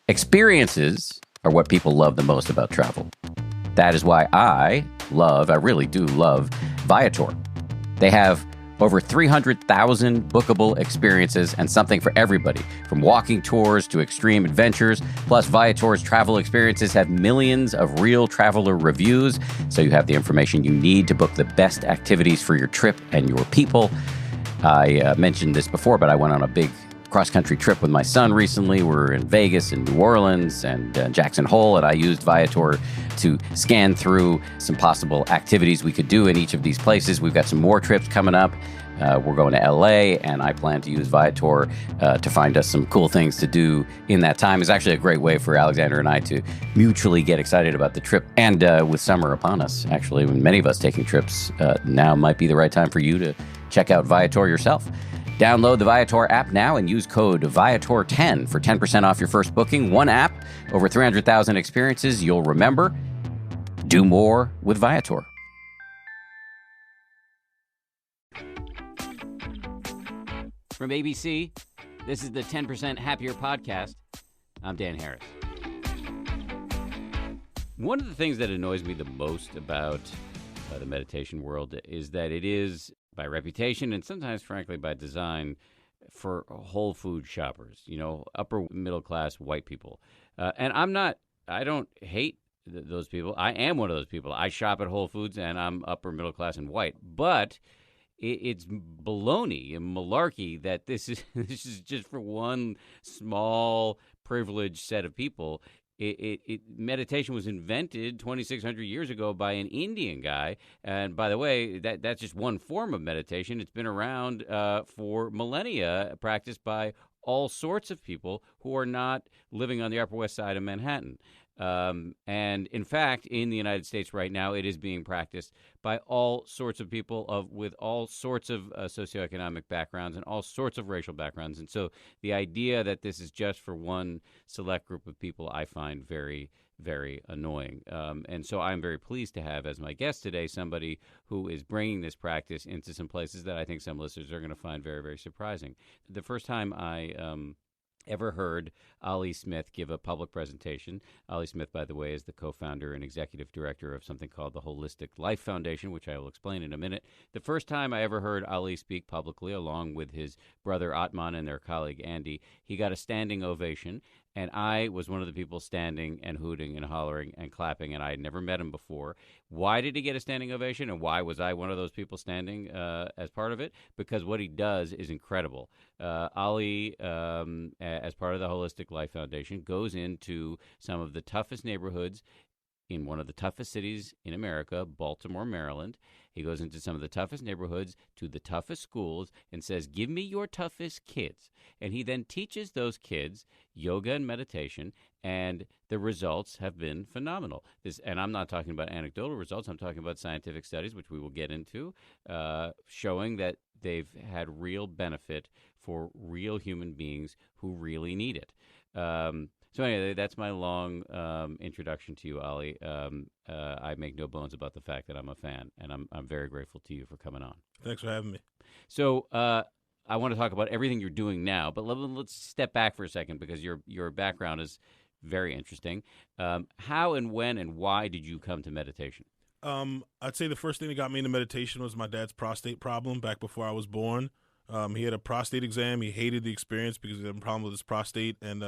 Experiences are what people love the most about travel. That is why I really do love Viator. They have over 300,000 bookable experiences and something for everybody, from walking tours to extreme adventures. Plus, Viator's travel experiences have millions of real traveler reviews, so you have the information you need to book the best activities for your trip and your people. I mentioned this before, but I went on a big cross-country trip with my son recently. We're in Vegas and New Orleans and Jackson Hole, and I used Viator to scan through some possible activities we could do in each of these places. We've got some more trips coming up. We're going to LA, and I plan to use Viator to find us some cool things to do in that time. It's actually a great way for Alexander and I to mutually get excited about the trip. And with summer upon us, actually, when many of us taking trips, now might be the right time for you to check out Viator yourself. Download the Viator app now and use code Viator10 for 10% off your first booking. One app, over 300,000 experiences you'll remember. Do more with Viator. From ABC, this is the 10% Happier podcast. I'm Dan Harris. One of the things that annoys me the most about the meditation world is that it is, by reputation and sometimes, frankly, by design, for whole food shoppers, upper middle class white people. And I don't hate those people. I am one of those people. I shop at Whole Foods and I'm upper middle class and white. But it's baloney and malarkey that this is just for one small privileged set of people. Meditation was invented 2,600 years ago by an Indian guy. And by the way, that's just one form of meditation. It's been around for millennia, practiced by all sorts of people who are not living on the Upper West Side of Manhattan. And in fact, in the United States right now, it is being practiced by all sorts of people with all sorts of socioeconomic backgrounds and all sorts of racial backgrounds. And so the idea that this is just for one select group of people, I find very, very annoying. And so I'm very pleased to have as my guest today somebody who is bringing this practice into some places that I think some listeners are going to find very, very surprising. The first time I ever heard Ali Smith give a public presentation. Ali Smith, by the way, is the co-founder and executive director of something called the Holistic Life Foundation, which I will explain in a minute. The first time I ever heard Ali speak publicly, along with his brother Atman and their colleague Andy, he got a standing ovation. And I was one of the people standing and hooting and hollering and clapping, and I had never met him before. Why did he get a standing ovation, and why was I one of those people standing as part of it? Because what he does is incredible. Ali, as part of the Holistic Life Foundation, goes into some of the toughest neighborhoods in one of the toughest cities in America, Baltimore, Maryland. He goes into some of the toughest neighborhoods, to the toughest schools, and says, give me your toughest kids. And he then teaches those kids yoga and meditation, and the results have been phenomenal. And I'm not talking about anecdotal results. I'm talking about scientific studies, which we will get into, showing that they've had real benefit for real human beings who really need it. So anyway, that's my long introduction to you, Ali. I make no bones about the fact that I'm a fan, and I'm very grateful to you for coming on. Thanks for having me. So I want to talk about everything you're doing now, but let's step back for a second because your background is very interesting. How and when and why did you come to meditation? I'd say the first thing that got me into meditation was my dad's prostate problem back before I was born. He had a prostate exam. He hated the experience because he had a problem with his prostate, and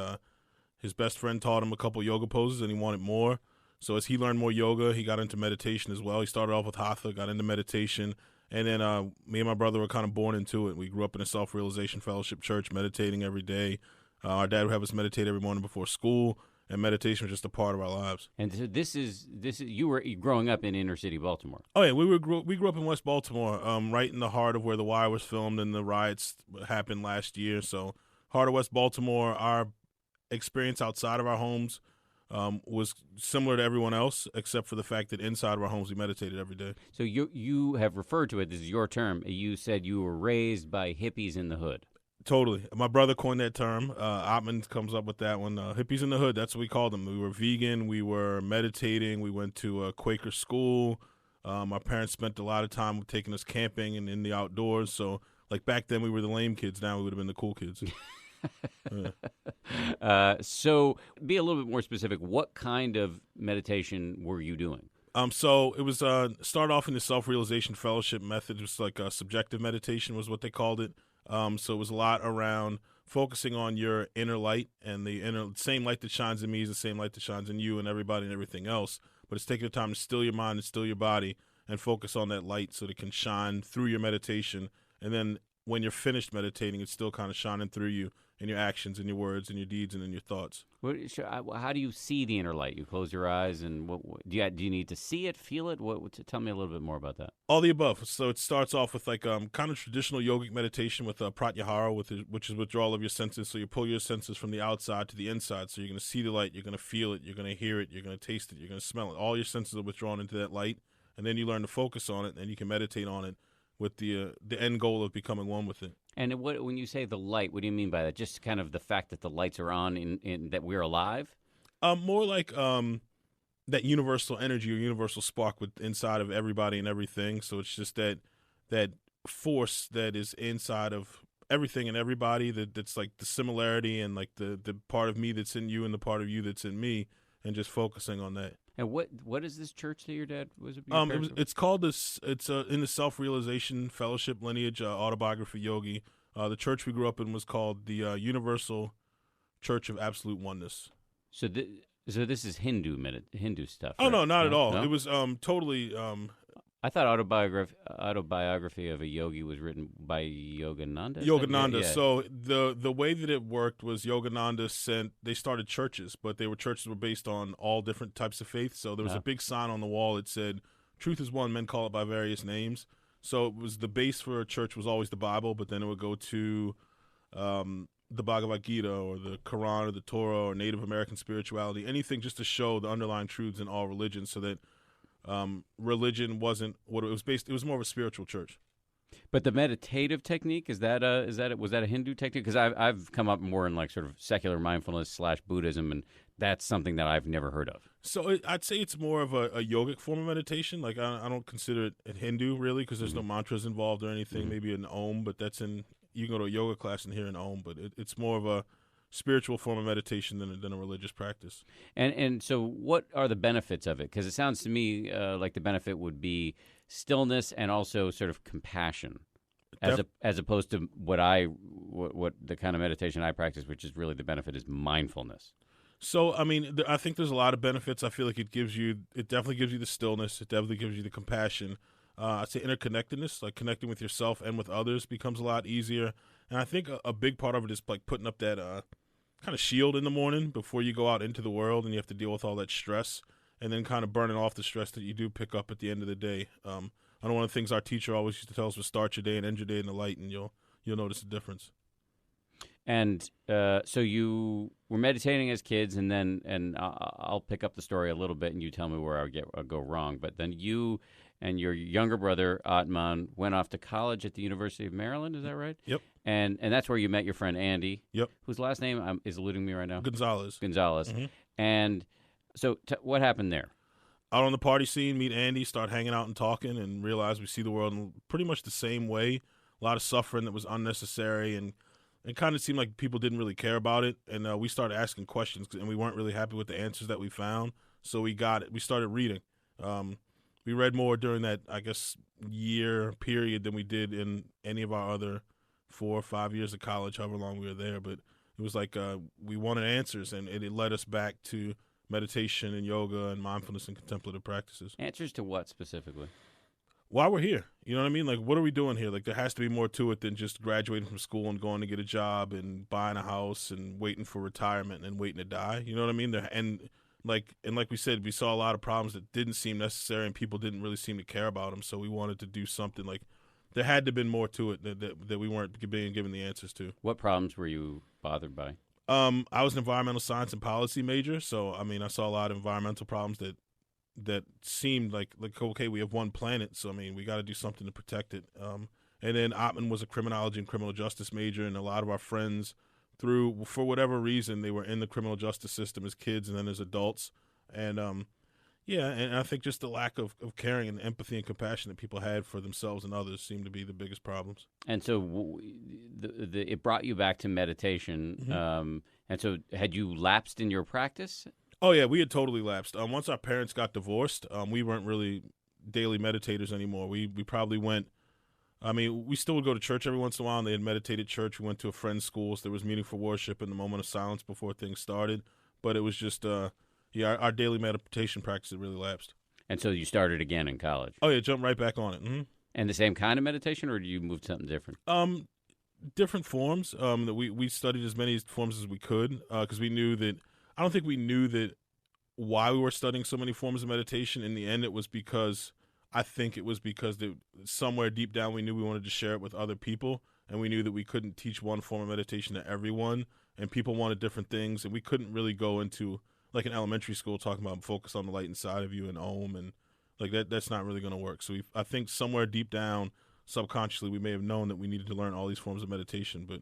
his best friend taught him a couple yoga poses, and he wanted more. So as he learned more yoga, he got into meditation as well. He started off with hatha, got into meditation, and then me and my brother were kind of born into it. We grew up in a self-realization fellowship church, meditating every day. Our dad would have us meditate every morning before school, and meditation was just a part of our lives. And so this is you were growing up in inner city Baltimore. Oh yeah, we grew up in West Baltimore, right in the heart of where The Wire was filmed and the riots happened last year. So heart of West Baltimore. Our experience outside of our homes was similar to everyone else, except for the fact that inside of our homes we meditated every day. So you have referred to it, this is your term, you said you were raised by hippies in the hood. Totally. My brother coined that term. Ottman comes up with that one. Hippies in the hood, that's what we called them. We were vegan, we were meditating, we went to a Quaker school. My parents spent a lot of time taking us camping and in the outdoors. So like back then we were the lame kids, now we would have been the cool kids. Yeah. So be a little bit more specific. What kind of meditation were you doing? So it was started off in the self-realization fellowship method. It was like a subjective meditation was what they called it. So it was a lot around focusing on your inner light, and the inner same light that shines in me is the same light that shines in you and everybody and everything else. But it's taking the time to still your mind and still your body and focus on that light so that it can shine through your meditation. And then when you're finished meditating, it's still kind of shining through you in your actions and your words and your deeds and in your thoughts. How do you see the inner light? You close your eyes, and do you need to see it, feel it? Tell me a little bit more about that. All the above. So it starts off with like kind of traditional yogic meditation with pratyahara, which is withdrawal of your senses. So you pull your senses from the outside to the inside. So you're going to see the light, you're going to feel it, you're going to hear it, you're going to taste it, you're going to smell it. All your senses are withdrawn into that light, and then you learn to focus on it, and you can meditate on it with the end goal of becoming one with it. And when you say the light, what do you mean by that? Just kind of the fact that the lights are on in that we're alive? More like that universal energy or universal spark with inside of everybody and everything. So it's just that force that is inside of everything and everybody that's like the similarity and like the part of me that's in you and the part of you that's in me, and just focusing on that. And what is this church that your dad was? It's called this. It's in the self-realization fellowship lineage, autobiography yogi. The church we grew up in was called the Universal Church of Absolute Oneness. So this is Hindu stuff. Oh right? no, not at all. No? It was totally. I thought autobiography of a yogi was written by Yogananda. Yogananda. Yeah. So the way that it worked was Yogananda they started churches, but churches were based on all different types of faith. So there was a big sign on the wall that said, "Truth is one, men call it by various names." So it was the base for a church was always the Bible, but then it would go to the Bhagavad Gita or the Quran or the Torah or Native American spirituality, anything just to show the underlying truths in all religions, so that religion wasn't what it was based. It was more of a spiritual church. But the meditative technique was that a Hindu technique? Because I've come up more in like sort of secular mindfulness / Buddhism, and that's something that I've never heard of. So I'd say it's more of a yogic form of meditation. Like I don't consider it a Hindu really, because there's no mantras involved or anything. Maybe an Om, but you can go to a yoga class and hear an Om, but it's more of a spiritual form of meditation than a religious practice. And so what are the benefits of it? Because it sounds to me like the benefit would be stillness and also sort of compassion, as opposed to what the kind of meditation I practice, which is really the benefit is mindfulness. So, I mean, I think there's a lot of benefits. I feel like it definitely gives you the stillness. It definitely gives you the compassion. I'd say interconnectedness, like connecting with yourself and with others becomes a lot easier. And I think a big part of it is like putting up that kind of shield in the morning before you go out into the world and you have to deal with all that stress, and then kind of burning off the stress that you do pick up at the end of the day. I know one of the things our teacher always used to tell us was start your day and end your day in the light, and you'll notice the difference. And so you were meditating as kids, and I'll pick up the story a little bit, and you tell me where I'll go wrong. But then you and your younger brother Atman went off to college at the University of Maryland. Is that right? Yep. And that's where you met your friend Andy. Yep. Whose last name is eluding me right now. Gonzalez. Mm-hmm. And so what happened there? Out on the party scene, meet Andy, start hanging out and talking, and realize we see the world in pretty much the same way. A lot of suffering that was unnecessary, and it kind of seemed like people didn't really care about it. And we started asking questions, and we weren't really happy with the answers that we found. So we started reading. We read more during that, I guess, year period than we did in any of our other 4 or 5 years of college, however long we were there. But it was like we wanted answers, and it led us back to meditation and yoga and mindfulness and contemplative practices. Answers to what specifically? Why we're here. You know what I mean? Like, what are we doing here? Like, there has to be more to it than just graduating from school and going to get a job and buying a house and waiting for retirement and waiting to die. You know what I mean? And like we said, we saw a lot of problems that didn't seem necessary, and people didn't really seem to care about them. So we wanted to do something. Like, there had to have been more to it that we weren't being given the answers to. What problems were you bothered by? I was an environmental science and policy major, so I mean, I saw a lot of environmental problems that seemed like okay, we have one planet, so I mean, we got to do something to protect it. And then Ottman was a criminology and criminal justice major, and a lot of our friends, for whatever reason, they were in the criminal justice system as kids and then as adults, and Yeah, and I think just the lack of caring and empathy and compassion that people had for themselves and others seemed to be the biggest problems. And so it brought you back to meditation. Hmm. And so had you lapsed in your practice? Oh yeah, we had totally lapsed. Once our parents got divorced, we weren't really daily meditators anymore. We probably went. I mean, we still would go to church every once in a while, and they had meditated church. We went to a friend's school, so there was meaningful worship and the moment of silence before things started. But it was just, yeah, our daily meditation practice had really lapsed. And so you started again in college. Oh yeah, jump right back on it. And the same kind of meditation, or do you move to something different? Different forms. That we studied as many forms as we could, because we knew that. I don't think we knew that why we were studying so many forms of meditation. In the end, it was because I think it was because somewhere deep down we knew we wanted to share it with other people, and we knew that we couldn't teach one form of meditation to everyone, and people wanted different things, and we couldn't really go into like an elementary school talking about focus on the light inside of you and Om and like that. That's not really going to work. So I think somewhere deep down, subconsciously, we may have known that we needed to learn all these forms of meditation, but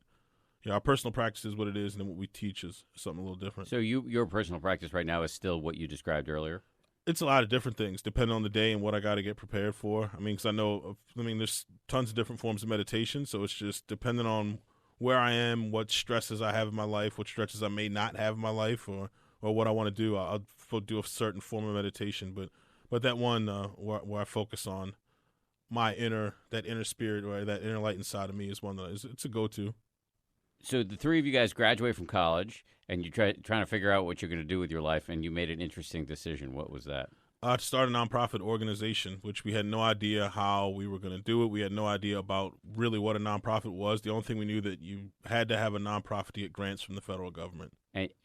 yeah, our personal practice is what it is, and then what we teach is something a little different. So your personal practice right now is still what you described earlier? It's a lot of different things depending on the day and what I got to get prepared for. I mean, because there's tons of different forms of meditation, so it's just depending on where I am, what stresses I have in my life, what stresses I may not have in my life, or what I want to do. I'll do a certain form of meditation, but that one where I focus on that inner spirit or that inner light inside of me is one that it's a go-to. So the three of you guys graduate from college, and you're trying to figure out what you're going to do with your life, and you made an interesting decision. What was that? To start a nonprofit organization, which we had no idea how we were going to do it. We had no idea about really what a nonprofit was. The only thing we knew that you had to have a nonprofit to get grants from the federal government.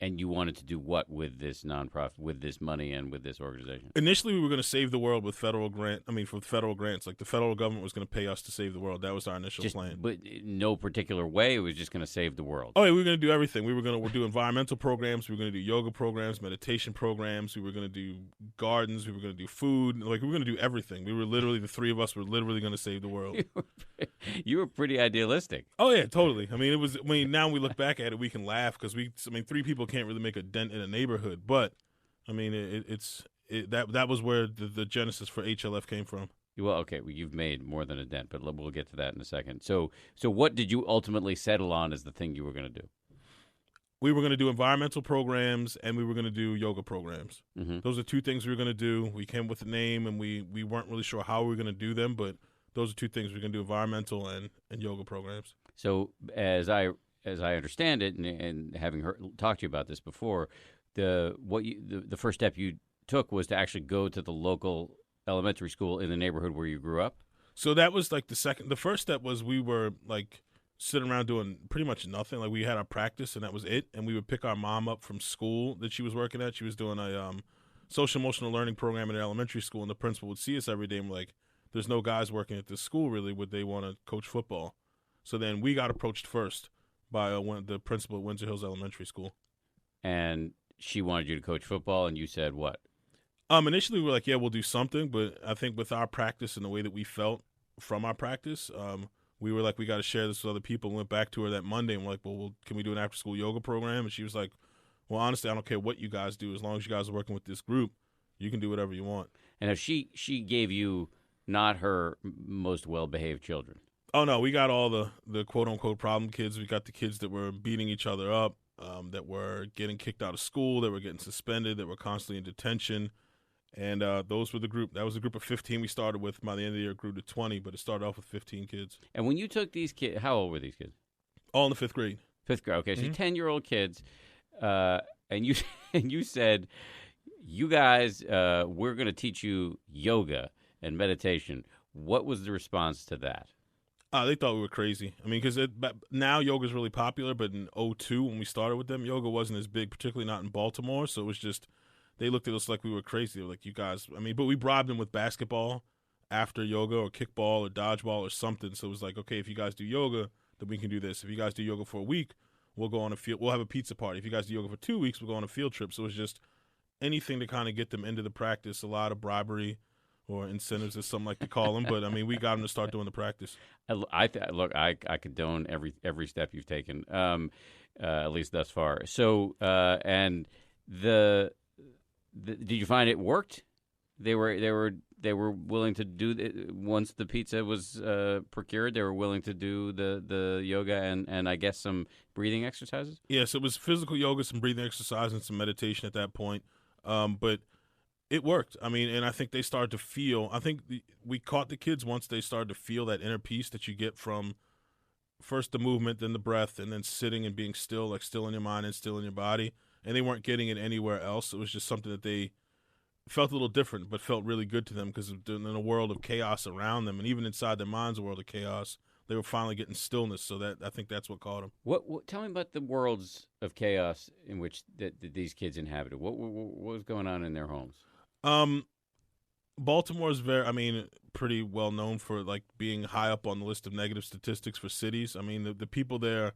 And you wanted to do what with this nonprofit, with this money, and with this organization? Initially, we were going to save the world with federal grants. Like the federal government was going to pay us to save the world. That was our initial plan. But in no particular way. It was just going to save the world. Oh, yeah, we were going to do everything. We were going to do environmental programs. We were going to do yoga programs, meditation programs. We were going to do gardens. We were going to do food. Like, we were going to do everything. The three of us were literally going to save the world. You were pretty idealistic. Oh, yeah, totally. I mean, now we look back at it, we can laugh because three people can't really make a dent in a neighborhood. But, I mean, that was where the genesis for HLF came from. Well, okay, you've made more than a dent, but we'll get to that in a second. So what did you ultimately settle on as the thing you were going to do? We were going to do environmental programs, and we were going to do yoga programs. Mm-hmm. Those are two things we were going to do. We came with a name, and we weren't really sure how we were going to do them, but those are two things we're going to do: environmental and yoga programs. So as I understand it, and having talked to you about this before, the first step you took was to actually go to the local elementary school in the neighborhood where you grew up. So that was like the first step was we were like sitting around doing pretty much nothing. Like we had our practice and that was it. And we would pick our mom up from school that she was working at. She was doing a social emotional learning program in an elementary school, and the principal would see us every day and be like, there's no guys working at this school really. Would they want to coach football? So then we got approached first by the principal at Windsor Hills Elementary School. And she wanted you to coach football, and you said what? Initially we were like, yeah, we'll do something. But I think with our practice and the way that we felt from our practice, we were like, we got to share this with other people. And went back to her that Monday and we're like, well, can we do an after-school yoga program? And she was like, well, honestly, I don't care what you guys do. As long as you guys are working with this group, you can do whatever you want. And if she gave you not her most well-behaved children. Oh, no, we got all the quote-unquote problem kids. We got the kids that were beating each other up, that were getting kicked out of school, that were getting suspended, that were constantly in detention. And those were the group. That was a group of 15 we started with. By the end of the year, it grew to 20, but it started off with 15 kids. And when you took these kids, how old were these kids? All in the fifth grade. Fifth grade. Okay, so 10-year-old kids, and you said, you guys, we're going to teach you yoga and meditation. What was the response to that? They thought we were crazy. I mean, because now yoga is really popular, but in 2002 when we started with them, yoga wasn't as big, particularly not in Baltimore. So it was just, they looked at us like we were crazy. They were like, you guys, I mean, but we bribed them with basketball after yoga or kickball or dodgeball or something. So it was like, okay, if you guys do yoga, then we can do this. If you guys do yoga for a week, we'll go on we'll have a pizza party. If you guys do yoga for 2 weeks, we'll go on a field trip. So it was just anything to kind of get them into the practice, a lot of bribery or incentives, as some like to call them. But, I mean, we got them to start doing the practice. I condone every step you've taken, at least thus far. So, and did you find it worked? They were willing to do once the pizza was procured. They were willing to do the yoga and I guess some breathing exercises. Yes, it was physical yoga, some breathing exercise, and some meditation at that point. But it worked. I mean, and I think they started to feel. I think we caught the kids once they started to feel that inner peace that you get from first the movement, then the breath, and then sitting and being still, like still in your mind and still in your body. And they weren't getting it anywhere else. It was just something that they felt a little different, but felt really good to them because in a world of chaos around them, and even inside their minds, a world of chaos, they were finally getting stillness. So that I think that's what caught them. What tell me about the worlds of chaos in which that these kids inhabited. What was going on in their homes? Um, Baltimore is pretty well known for like being high up on the list of negative statistics for cities. I mean, the people there,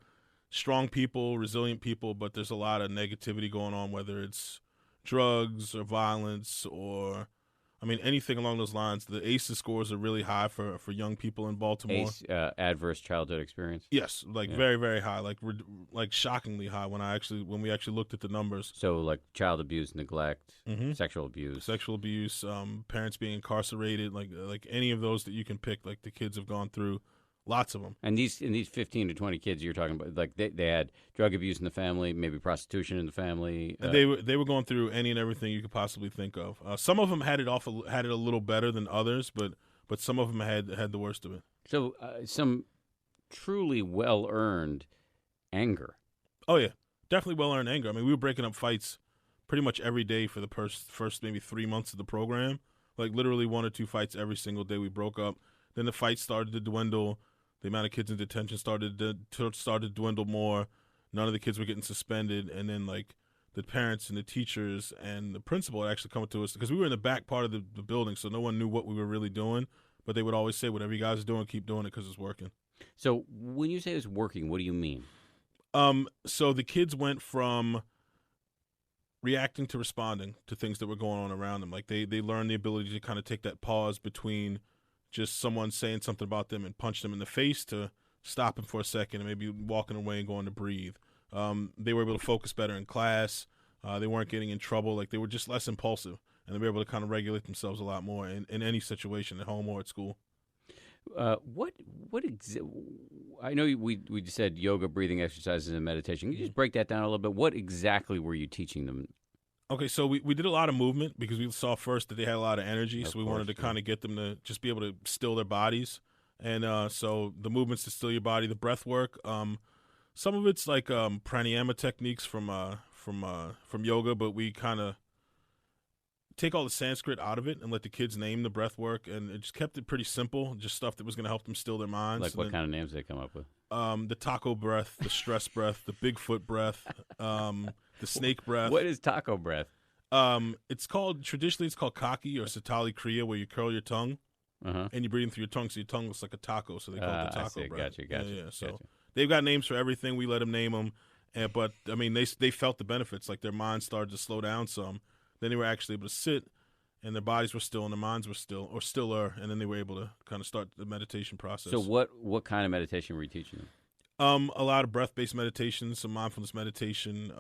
strong people, resilient people, but there's a lot of negativity going on, whether it's drugs or violence or, I mean, anything along those lines. The ACEs scores are really high for young people in Baltimore. ACE, adverse childhood experience. Yes, like Yeah. very very high, like shockingly high when we actually looked at the numbers. So like child abuse, neglect, Mm-hmm. sexual abuse. Sexual abuse, parents being incarcerated, like any of those that you can pick, like the kids have gone through, lots of them. And these 15 to 20 kids you're talking about, like they had drug abuse in the family, maybe prostitution in the family. And they were going through any and everything you could possibly think of. Some of them had it a little better than others, but some of them had the worst of it. So some truly well earned anger. Oh yeah, definitely well earned anger. I mean, we were breaking up fights pretty much every day for the first maybe 3 months of the program. Like literally 1 or 2 fights every single day we broke up. Then the fights started to dwindle. The amount of kids in detention started to dwindle more. None of the kids were getting suspended, and then like the parents and the teachers and the principal had actually come to us because we were in the back part of the building, so no one knew what we were really doing. But they would always say, "Whatever you guys are doing, keep doing it because it's working." So when you say it's working, what do you mean? So the kids went from reacting to responding to things that were going on around them. Like they learned the ability to kind of take that pause between just someone saying something about them and punch them in the face to stopping for a second and maybe walking away and going to breathe. They were able to focus better in class. They weren't getting in trouble. Like they were just less impulsive, and they were able to kind of regulate themselves a lot more in any situation at home or at school. What I know we just said yoga, breathing exercises, and meditation. Can you just break that down a little bit? What exactly were you teaching them? Okay, so we did a lot of movement because we saw first that they had a lot of energy, so we wanted to yeah. kind of get them to just be able to still their bodies. And so the movements to still your body, the breath work. Some of it's like pranayama techniques from yoga, but we kind of take all the Sanskrit out of it and let the kids name the breath work, and it just kept it pretty simple, just stuff that was going to help them still their minds. Like what kind of names did they come up with? The taco breath, the stress breath, the Bigfoot breath, the snake breath. What is taco breath? Traditionally it's called kaki or satali kriya, where you curl your tongue Uh-huh. and you breathe in through your tongue, so your tongue looks like a taco, so they call it the I taco see. breath. Gotcha. Yeah. So gotcha. they've got names for everything. We let them name them, but I mean they felt the benefits. Like their minds started to slow down some. Then they were actually able to sit, and their bodies were still, and their minds were still, or still are, and then they were able to kind of start the meditation process. So what kind of meditation were you teaching them? A lot of breath-based meditation, some mindfulness meditation,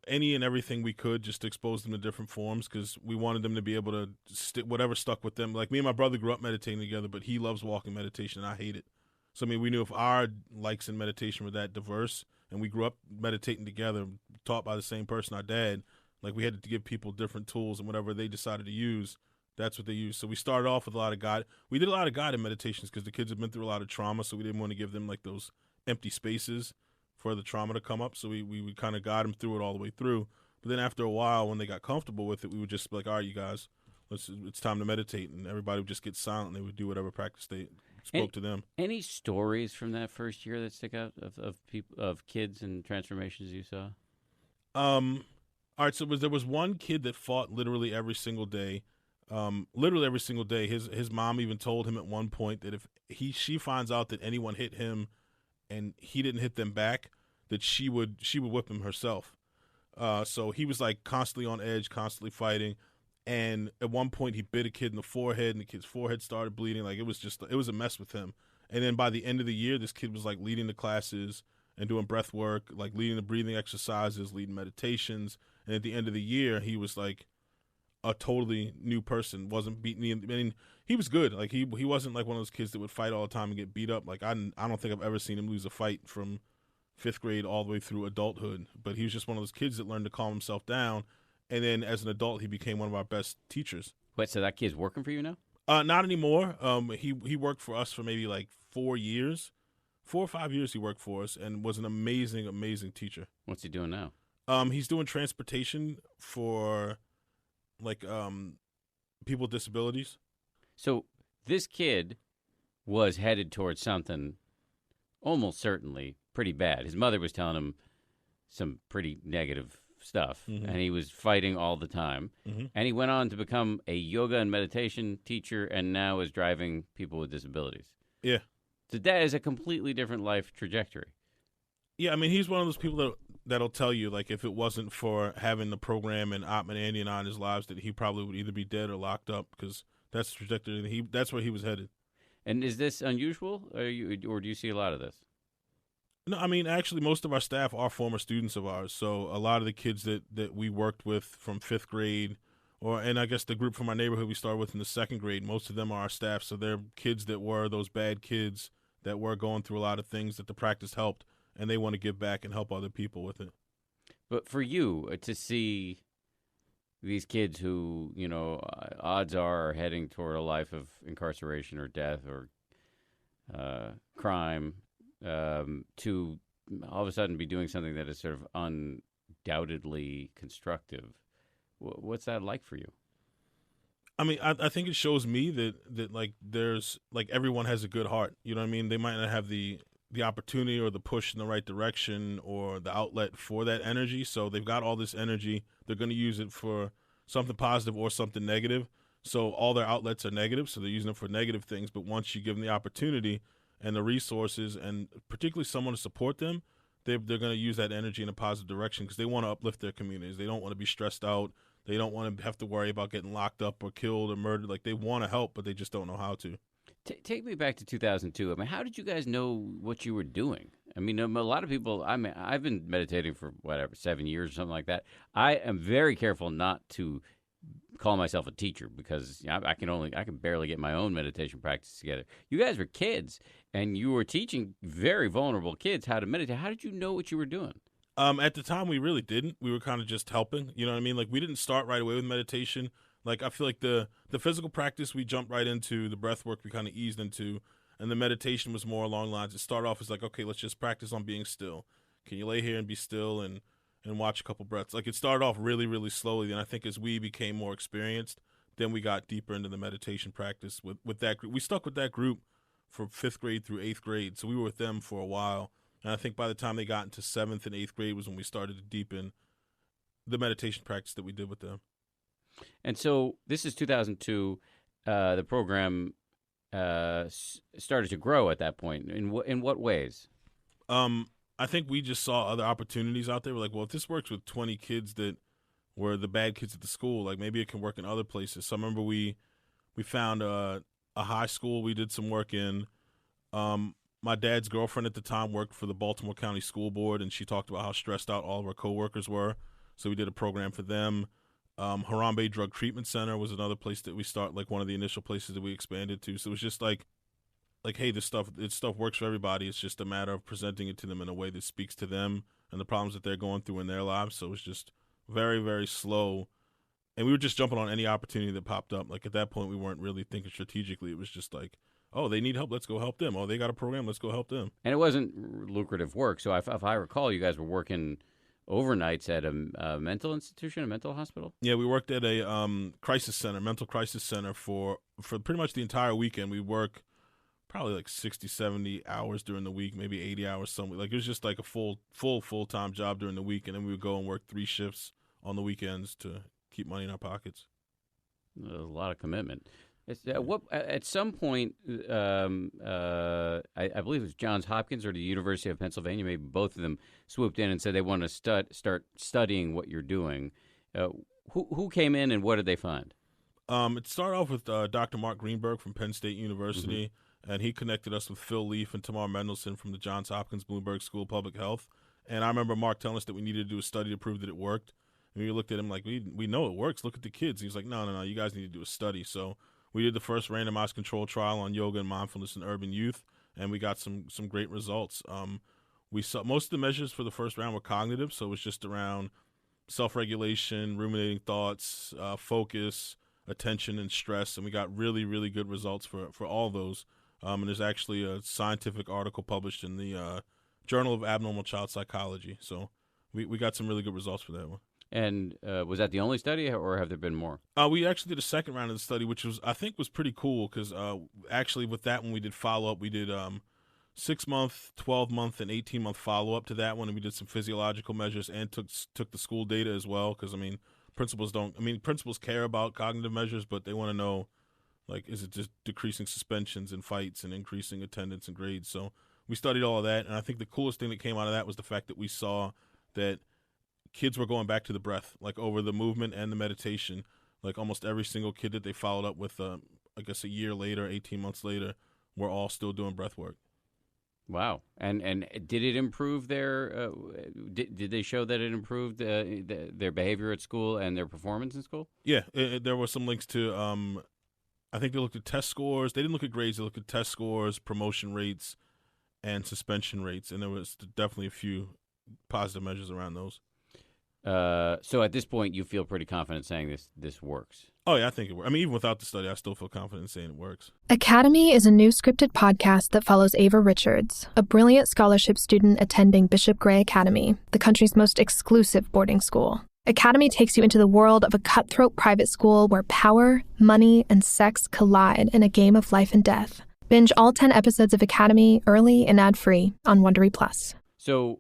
any and everything we could, just to expose them to different forms, because we wanted them to be able to whatever stuck with them. Like me and my brother grew up meditating together, but he loves walking meditation, and I hate it. So I mean, we knew if our likes in meditation were that diverse, and we grew up meditating together, taught by the same person, our dad, like we had to give people different tools, and whatever they decided to use, that's what they used. So we started off with a lot of guide. We did a lot of guided meditations because the kids have been through a lot of trauma, so we didn't want to give them like those empty spaces for the trauma to come up. So we would kind of guide them through it all the way through. But then after a while, when they got comfortable with it, we would just be like, all right, you guys, it's time to meditate. And everybody would just get silent, and they would do whatever practice they spoke to them. Any stories from that first year that stick out of people, of kids and transformations you saw? All right, so there was one kid that fought literally every single day. Literally every single day. His mom even told him at one point that if she finds out that anyone hit him and he didn't hit them back, that she would whip him herself. So he was like constantly on edge, constantly fighting. And at one point he bit a kid in the forehead, and the kid's forehead started bleeding. Like it was a mess with him. And then by the end of the year, this kid was like leading the classes and doing breath work, like leading the breathing exercises, leading meditations. And at the end of the year, he was like a totally new person. Wasn't beating me. I mean, he was good. Like he wasn't like one of those kids that would fight all the time and get beat up. Like I don't think I've ever seen him lose a fight from fifth grade all the way through adulthood. But he was just one of those kids that learned to calm himself down. And then as an adult, he became one of our best teachers. Wait, so that kid's working for you now? Not anymore. He worked for us for maybe like 4 years. 4 or 5 years he worked for us and was an amazing, amazing teacher. What's he doing now? He's doing transportation for like people with disabilities. So this kid was headed towards something almost certainly pretty bad. His mother was telling him some pretty negative stuff, and he was fighting all the time. And he went on to become a yoga and meditation teacher, and now is driving people with disabilities. Yeah. So that is a completely different life trajectory. Yeah, I mean, he's one of those people that'll tell you, like, if it wasn't for having the program and Atman Andy and I in his lives, that he probably would either be dead or locked up, because that's the trajectory. That's where he was headed. And is this unusual, or do you see a lot of this? No, I mean, actually, most of our staff are former students of ours. So a lot of the kids that we worked with from fifth grade, and I guess the group from our neighborhood we started with in the second grade, most of them are our staff. So they're kids that were those bad kids that were going through a lot of things that the practice helped, and they want to give back and help other people with it. But for you to see these kids who, odds are heading toward a life of incarceration or death or crime, to all of a sudden be doing something that is sort of undoubtedly constructive, what's that like for you? I mean, I think it shows me that like there's like everyone has a good heart. You know what I mean? They might not have the opportunity or the push in the right direction or the outlet for that energy. So they've got all this energy. They're going to use it for something positive or something negative. So all their outlets are negative. So they're using it for negative things. But once you give them the opportunity and the resources and particularly someone to support them, they're going to use that energy in a positive direction because they want to uplift their communities. They don't want to be stressed out. They don't want to have to worry about getting locked up or killed or murdered. Like, they want to help, but they just don't know how to. Take me back to 2002. I mean, how did you guys know what you were doing? I mean, a lot of people, I've been meditating for, 7 years or something like that. I am very careful not to call myself a teacher because I can barely get my own meditation practice together. You guys were kids, and you were teaching very vulnerable kids how to meditate. How did you know what you were doing? At the time, we really didn't. We were kind of just helping. You know what I mean? Like, we didn't start right away with meditation. Like, I feel like the physical practice we jumped right into, the breath work we kind of eased into, and the meditation was more along lines. It started off as like, okay, let's just practice on being still. Can you lay here and be still and watch a couple breaths? Like, it started off really, really slowly. And I think as we became more experienced, then we got deeper into the meditation practice with that group. We stuck with that group for 5th grade through 8th grade. So we were with them for a while. And I think by the time they got into 7th and 8th grade was when we started to deepen the meditation practice that we did with them. And so this is 2002. The program started to grow at that point. In what ways? I think we just saw other opportunities out there. We're like, well, if this works with 20 kids that were the bad kids at the school, like maybe it can work in other places. So I remember we found a high school we did some work in. My dad's girlfriend at the time worked for the Baltimore County School Board, and she talked about how stressed out all of our coworkers were. So we did a program for them. Harambe Drug Treatment Center was another place that we start, like one of the initial places that we expanded to. So it was just like, hey, this stuff works for everybody. It's just a matter of presenting it to them in a way that speaks to them and the problems that they're going through in their lives. So it was just very, very slow. And we were just jumping on any opportunity that popped up. Like, at that point, we weren't really thinking strategically. It was just like, oh, they need help, let's go help them. Oh, they got a program, let's go help them. And it wasn't lucrative work. So if I recall, you guys were working overnights at a mental institution, a mental hospital? Yeah, we worked at a crisis center, mental crisis center for pretty much the entire weekend. We work probably like 60, 70 hours during the week, maybe 80 hours some week. Like, it was just like a full-time job during the week, and then we would go and work 3 shifts on the weekends to keep money in our pockets. A lot of commitment. At some point, I believe it was Johns Hopkins or the University of Pennsylvania, maybe both of them swooped in and said they want to start studying what you're doing. Who came in and what did they find? It started off with Dr. Mark Greenberg from Penn State University, and he connected us with Phil Leaf and Tamar Mendelson from the Johns Hopkins Bloomberg School of Public Health. And I remember Mark telling us that we needed to do a study to prove that it worked. And we looked at him like, we know it works. Look at the kids. He's like, no, you guys need to do a study. So we did the first randomized control trial on yoga and mindfulness in urban youth, and we got some great results. We saw most of the measures for the first round were cognitive, so it was just around self-regulation, ruminating thoughts, focus, attention, and stress, and we got really, really good results for all those. And there's actually a scientific article published in the Journal of Abnormal Child Psychology. So we got some really good results for that one. And was that the only study, or have there been more? We actually did a second round of the study, which I think was pretty cool because actually with that one we did follow-up. We did 6-month, 12-month, and 18-month follow-up to that one, and we did some physiological measures and took the school data as well because, principals care about cognitive measures, but they want to know, like, is it just decreasing suspensions and fights and increasing attendance and grades? So we studied all of that, and I think the coolest thing that came out of that was the fact that we saw that kids were going back to the breath, like over the movement and the meditation. Like almost every single kid that they followed up with, I guess a year later, 18 months later, were all still doing breath work. Wow. And did it improve their did they show that it improved their behavior at school and their performance in school? Yeah, there were some links to I think they looked at test scores. They didn't look at grades. They looked at test scores, promotion rates, and suspension rates, and there was definitely a few positive measures around those. So at this point, you feel pretty confident saying this works? Oh, yeah, I think it works. I mean, even without the study, I still feel confident in saying it works. Academy is a new scripted podcast that follows Ava Richards, a brilliant scholarship student attending Bishop Gray Academy, the country's most exclusive boarding school. Academy takes you into the world of a cutthroat private school where power, money, and sex collide in a game of life and death. Binge all 10 episodes of Academy early and ad-free on Wondery Plus. So,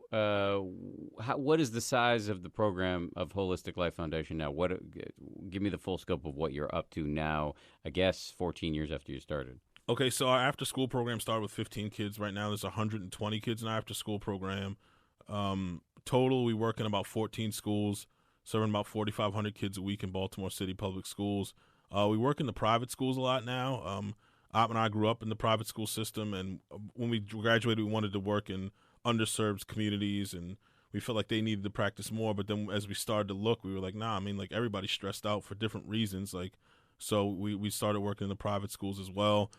what is the size of the program of Holistic Life Foundation now? Give me the full scope of what you're up to now. I guess 14 years after you started. Okay, so our after-school program started with 15 kids. Right now, there's 120 kids in our after-school program. Total, we work in about 14 schools, serving about 4,500 kids a week in Baltimore City public schools. We work in the private schools a lot now. Op and I grew up in the private school system, and when we graduated, we wanted to work in underserved communities, and we felt like they needed to practice more. But then as we started to look, we were like, nah, like everybody's stressed out for different reasons. So we started working in the private schools as well.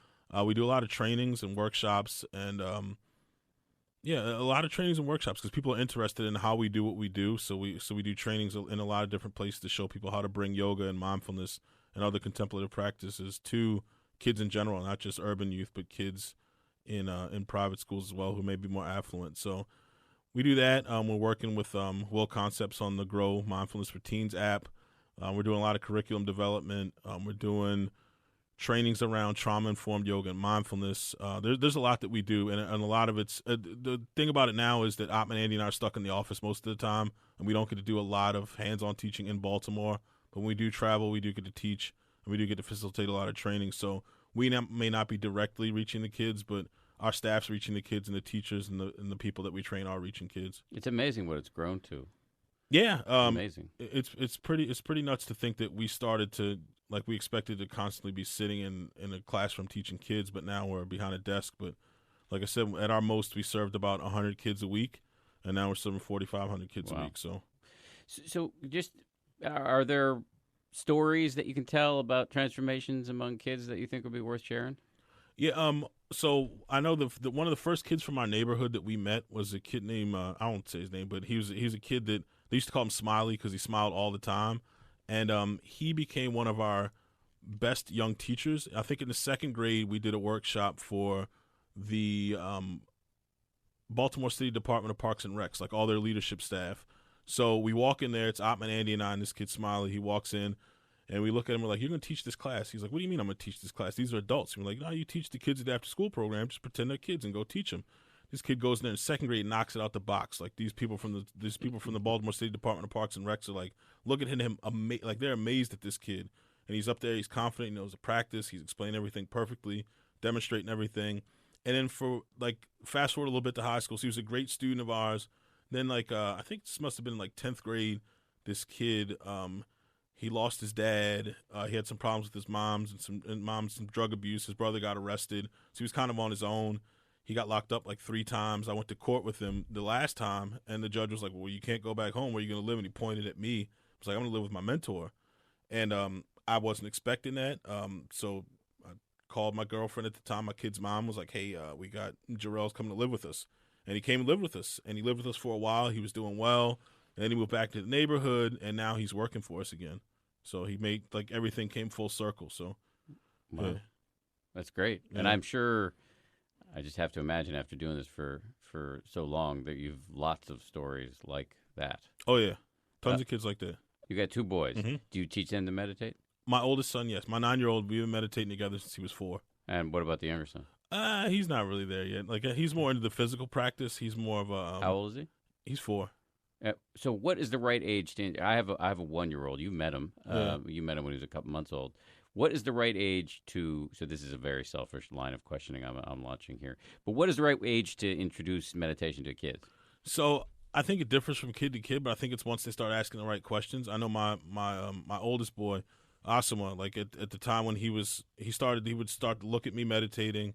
We do a lot of trainings and workshops, and a lot of trainings and workshops because people are interested in how we do what we do. So we do trainings in a lot of different places to show people how to bring yoga and mindfulness and other contemplative practices to kids in general, not just urban youth, but kids in private schools as well who may be more affluent. So we do that. We're working with Will Concepts on the Grow Mindfulness for Teens app. We're doing a lot of curriculum development. We're doing trainings around trauma-informed yoga and mindfulness. There's a lot that we do, and a lot of it's the thing about it now is that Ottman, Andy, and I are stuck in the office most of the time, and we don't get to do a lot of hands-on teaching in Baltimore. But when we do travel, we do get to teach, and we do get to facilitate a lot of training. So we may not be directly reaching the kids, but our staff's reaching the kids, and the teachers and the people that we train are reaching kids. It's amazing what it's grown to. Yeah, amazing. It's pretty nuts to think that we started to, like, we expected to constantly be sitting in a classroom teaching kids, but now we're behind a desk. But like I said, at our most, we served about 100 kids a week, and now we're serving 4,500 kids a week. So just are there stories that you can tell about transformations among kids that you think would be worth sharing? Yeah. So I know the one of the first kids from our neighborhood that we met was a kid named I won't say his name, but he was a kid that they used to call him Smiley because he smiled all the time, and he became one of our best young teachers. I think in the second grade we did a workshop for the Baltimore City Department of Parks and Recs, like all their leadership staff. So we walk in there. It's Ottman, Andy, and I, and this kid Smiley. He walks in. And we look at him, we're like, you're going to teach this class? He's like, what do you mean I'm going to teach this class? These are adults. And we're like, no, you teach the kids at the after-school program. Just pretend they're kids and go teach them. This kid goes in there in second grade and knocks it out the box. Like, these people from the Baltimore City Department of Parks and Recs are like, looking at him, like they're amazed at this kid. And he's up there, he's confident, he knows the practice, he's explaining everything perfectly, demonstrating everything. And then for, like, fast forward a little bit to high school, so he was a great student of ours. Then, like, I think this must have been, like, 10th grade, this kid, he lost his dad. He had some problems with his mom's and some drug abuse. His brother got arrested, so he was kind of on his own. He got locked up like 3 times. I went to court with him the last time, and the judge was like, well, you can't go back home. Where are you going to live? And he pointed at me. was like, I'm going to live with my mentor. And I wasn't expecting that. So I called my girlfriend at the time. My kid's mom was like, hey, we got Jarrell's coming to live with us. And he came and lived with us. And he lived with us for a while. He was doing well. And then he moved back to the neighborhood. And now he's working for us again. So he made, like, everything came full circle. So, Wow. yeah. That's great. Yeah. And I'm sure, I just have to imagine after doing this for so long that you've lots of stories like that. Oh, yeah. Tons of kids like that. You got 2 boys. Mm-hmm. Do you teach them to meditate? My oldest son, yes. My 9-year-old, we've been meditating together since he was 4. And what about the younger son? He's not really there yet. Like, he's more into the physical practice. He's more of a... How old is he? He's 4. So what is the right age to... I have a 1-year-old. You met him. Yeah. You met him when he was a couple months old. What is the right age to... So this is a very selfish line of questioning I'm launching here. But what is the right age to introduce meditation to kids? So I think it differs from kid to kid, but I think it's once they start asking the right questions. I know my oldest boy, Asama, like at the time when he would start to look at me meditating,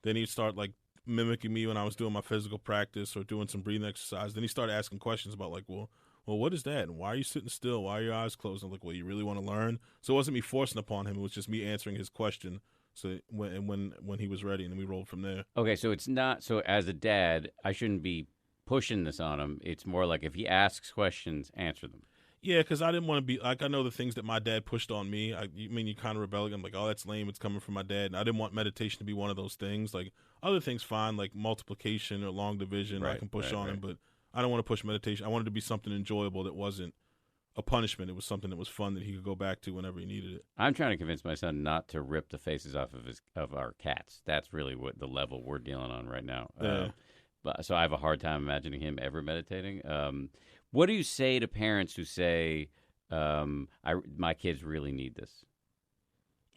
then he'd start like mimicking me when I was doing my physical practice or doing some breathing exercise. Then he started asking questions about like, well, what is that? And why are you sitting still? Why are your eyes closed? And I'm like, well, you really want to learn? So it wasn't me forcing upon him. It was just me answering his question. So when he was ready, and then we rolled from there. Okay, so it's not... So as a dad, I shouldn't be pushing this on him. It's more like if he asks questions, answer them. Yeah, because I didn't want to be like, I know the things that my dad pushed on me. You kind of rebel. I'm like, oh, that's lame. It's coming from my dad. And I didn't want meditation to be one of those things. Like other things, fine, like multiplication or long division, I can push on him. But I don't want to push meditation. I wanted it to be something enjoyable that wasn't a punishment. It was something that was fun that he could go back to whenever he needed it. I'm trying to convince my son not to rip the faces off of our cats. That's really what the level we're dealing on right now. Yeah. But so I have a hard time imagining him ever meditating. What do you say to parents who say, my kids really need this?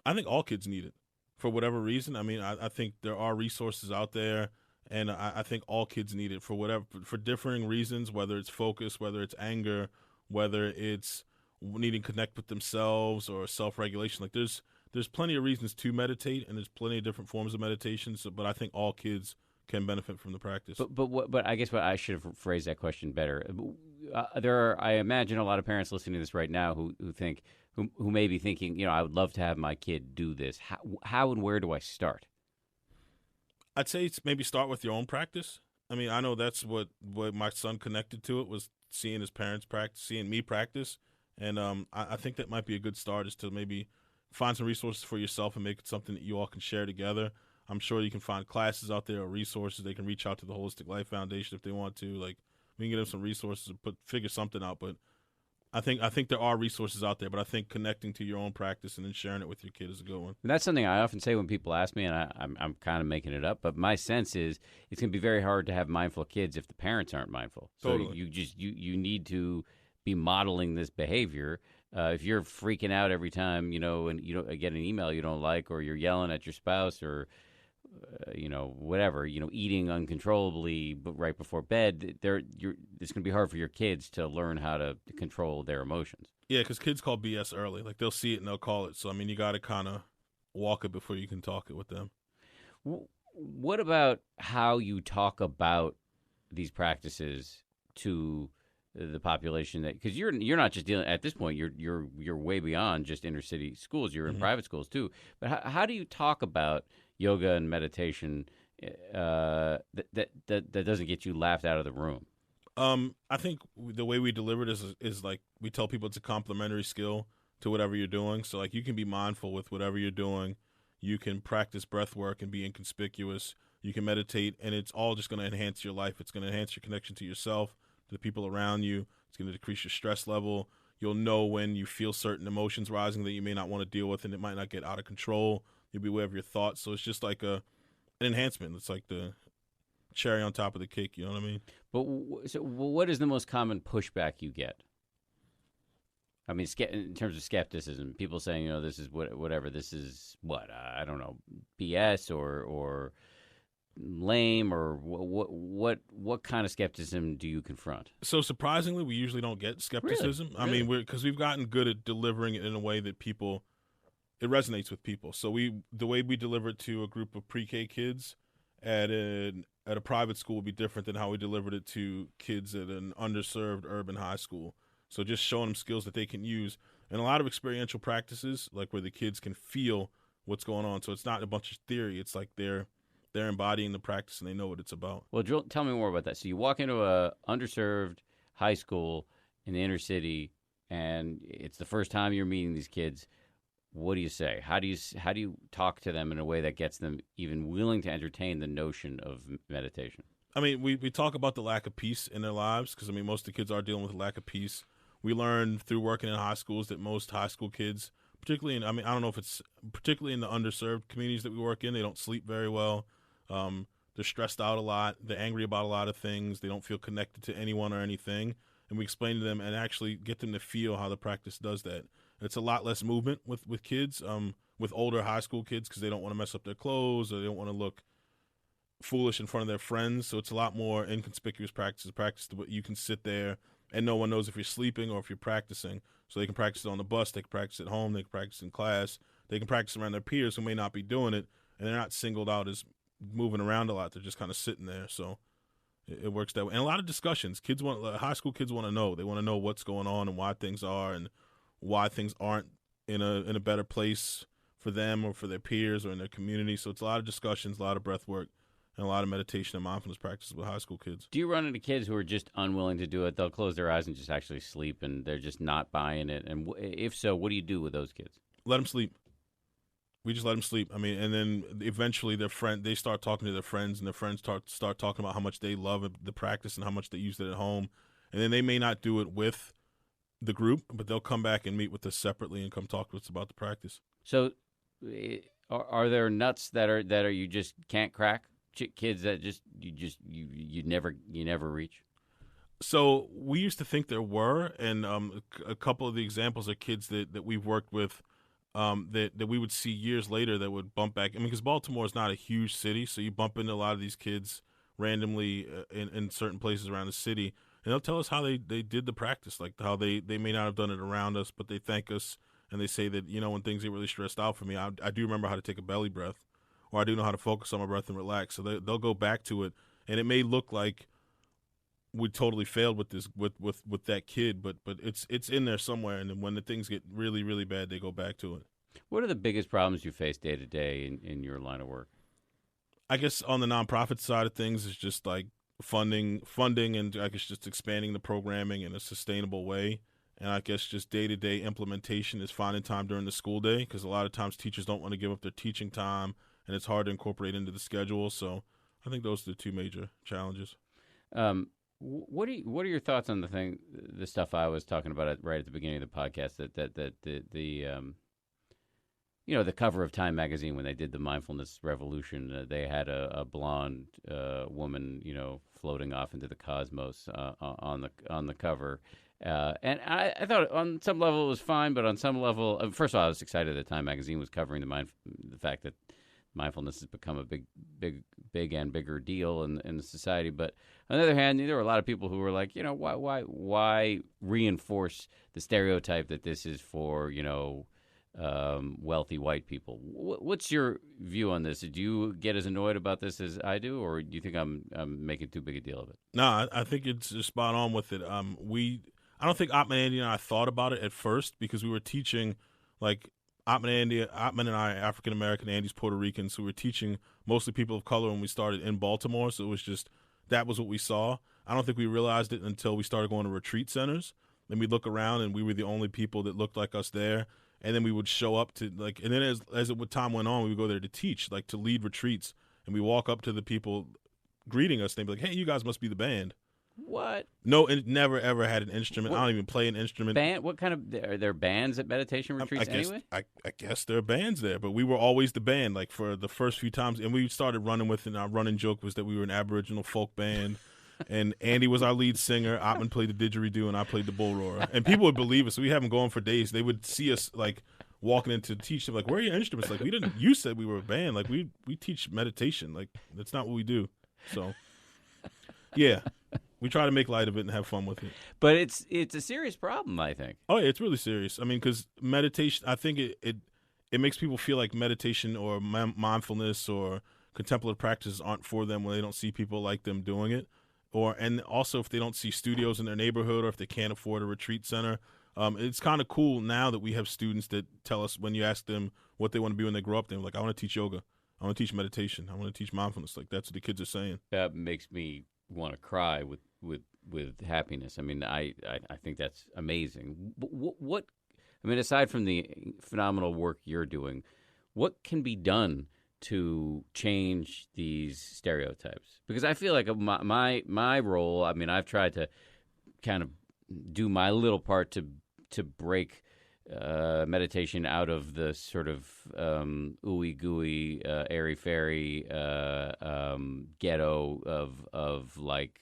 I think all kids need it for whatever reason. I mean, I think there are resources out there, and I think all kids need it for differing reasons, whether it's focus, whether it's anger, whether it's needing to connect with themselves or self-regulation. Like there's plenty of reasons to meditate, and there's plenty of different forms of meditation. But I think all kids can benefit from the practice. But I guess what I should have phrased that question better. I imagine a lot of parents listening to this right now who may be thinking, I would love to have my kid do this. How and where do I start? I'd say maybe start with your own practice. I mean, I know that's what my son connected to it was seeing his parents practice, seeing me practice. And I think that might be a good start, is to maybe find some resources for yourself and make it something that you all can share together. I'm sure you can find classes out there or resources. They can reach out to the Holistic Life Foundation if they want to. Like, we can get them some resources and figure something out. But I think there are resources out there. But I think connecting to your own practice and then sharing it with your kid is a good one. And that's something I often say when people ask me, and I'm kind of making it up. But my sense is it's going to be very hard to have mindful kids if the parents aren't mindful. Totally. So you need to be modeling this behavior. If you're freaking out every time, and you don't get an email you don't like, or you're yelling at your spouse, or whatever, eating uncontrollably but right before bed, it's going to be hard for your kids to learn how to control their emotions. Yeah, because kids call BS early. Like, they'll see it and they'll call it. So, I mean, you got to kind of walk it before you can talk it with them. What about how you talk about these practices to the population? That because you're not just dealing at this point, you're way beyond just inner city schools. You're in private schools too. But how do you talk about yoga and meditation that doesn't get you laughed out of the room? I think the way we deliver it is like we tell people it's a complementary skill to whatever you're doing. So like you can be mindful with whatever you're doing. You can practice breath work and be inconspicuous. You can meditate, and it's all just going to enhance your life. It's going to enhance your connection to yourself, to the people around you. It's going to decrease your stress level. You'll know when you feel certain emotions rising that you may not want to deal with, and it might not get out of control. You'll be aware of your thoughts. So it's just like an enhancement. It's like the cherry on top of the cake. You know what I mean? But what is the most common pushback you get? I mean, in terms of skepticism, people saying, this is whatever. This is what? I don't know, BS or lame, or what kind of skepticism do you confront? So surprisingly, we usually don't get skepticism. Really? I mean, because we've gotten good at delivering it in a way that it resonates with people. So the way we deliver it to a group of pre-K kids at a private school would be different than how we delivered it to kids at an underserved urban high school. So just showing them skills that they can use. And a lot of experiential practices, like where the kids can feel what's going on. So it's not a bunch of theory. It's like they're embodying the practice and they know what it's about. Well, Joel, tell me more about that. So you walk into a underserved high school in the inner city, and it's the first time you're meeting these kids. What do you say? How do you talk to them in a way that gets them even willing to entertain the notion of meditation? I mean, we talk about the lack of peace in their lives because, I mean, most of the kids are dealing with a lack of peace. We learn through working in high schools that most high school kids, particularly I don't know if it's particularly in the underserved communities that we work in, they don't sleep very well. They're stressed out a lot. They're angry about a lot of things. They don't feel connected to anyone or anything. And we explain to them and actually get them to feel how the practice does that. It's a lot less movement with kids, with older high school kids, because they don't want to mess up their clothes or they don't want to look foolish in front of their friends. So it's a lot more inconspicuous practice that you can sit there and no one knows if you're sleeping or if you're practicing. So they can practice it on the bus, they can practice at home, they can practice in class, they can practice around their peers who may not be doing it, and they're not singled out as moving around a lot. They're just kind of sitting there. So it works that way. And a lot of discussions. High school kids want to know. They want to know what's going on and why things are and why things aren't in a better place for them or for their peers or in their community. So it's a lot of discussions, a lot of breath work, and a lot of meditation and mindfulness practices with high school kids. Do you run into kids who are just unwilling to do it? They'll close their eyes and just actually sleep, and they're just not buying it. And if so, what do you do with those kids? Let them sleep. We just let them sleep. I mean, and then eventually they start talking to their friends, and their friends start talking about how much they love the practice and how much they use it at home. And then they may not do it with the group, but they'll come back and meet with us separately and come talk to us about the practice. So, are there nuts that are you just can't crack? Kids that you never reach? So we used to think there were, and a couple of the examples are kids that we've worked with that we would see years later that would bump back. I mean, because Baltimore is not a huge city, so you bump into a lot of these kids randomly in certain places around the city, and they'll tell us how they did the practice, like how they may not have done it around us, but they thank us, and they say that, when things get really stressed out for me, I do remember how to take a belly breath, or I do know how to focus on my breath and relax. So they'll go back to it, and it may look like we totally failed with this with that kid, but it's in there somewhere. And then when the things get really, really bad, they go back to it. What are the biggest problems you face day to day in your line of work? I guess on the nonprofit side of things, it's just like funding, and I guess just expanding the programming in a sustainable way. And I guess just day-to-day implementation is finding time during the school day, because a lot of times teachers don't want to give up their teaching time, and it's hard to incorporate into the schedule. So I think those are the two major challenges. What are your thoughts on the stuff I was talking about right at the beginning of the podcast, that the cover of Time magazine, when they did the mindfulness revolution, they had a blonde woman, floating off into the cosmos on the cover. And I thought on some level it was fine, but on some level, first of all, I was excited that Time magazine was covering the fact that mindfulness has become a big and bigger deal in the society. But on the other hand, there were a lot of people who were like, why reinforce the stereotype that this is for, wealthy white people? What's your view on this? Do you get as annoyed about this as I do, or do you think I'm making too big a deal of it? No, I think it's just spot on with it. I don't think Ottman, Andy, and I thought about it at first, because we were teaching, like, Ottman and I are African American, Andy's Puerto Rican, so we were teaching mostly people of color when we started in Baltimore. So it was just, that was what we saw. I don't think we realized it until we started going to retreat centers. Then we look around and we were the only people that looked like us there. And then we would show up to, like, and then as time went on, we would go there to teach, like to lead retreats. And we walk up to the people greeting us, and they'd be like, "Hey, you guys must be the band." What? No, it never ever had an instrument. What? I don't even play an instrument. Band? What kind of? Are there bands at meditation retreats anyway? I guess there are bands there, but we were always the band, like for the first few times. And we started running with, and our running joke was that we were an Aboriginal folk band. And Andy was our lead singer. Ottman played the didgeridoo, and I played the bull roarer. And people would believe us. So we have them going for days. They would see us like walking in to teach them, like, "Where are your instruments?" Like, we didn't. You said we were a band. Like, we teach meditation. Like, that's not what we do. So, yeah. We try to make light of it and have fun with it. But it's a serious problem, I think. Oh, yeah, it's really serious. I mean, because meditation, I think it makes people feel like meditation or mindfulness or contemplative practices aren't for them when they don't see people like them doing it. and also if they don't see studios in their neighborhood or if they can't afford a retreat center. It's kind of cool now that we have students that tell us when you ask them what they want to be when they grow up, they're like, I want to teach yoga. I want to teach meditation. I want to teach mindfulness. Like, that's what the kids are saying. That makes me want to cry with happiness. I mean, I think that's amazing. But what I mean, aside from the phenomenal work you're doing, what can be done to change these stereotypes? Because I feel like my role, I mean, I've tried to kind of do my little part to break meditation out of the sort of ooey gooey, airy fairy ghetto of like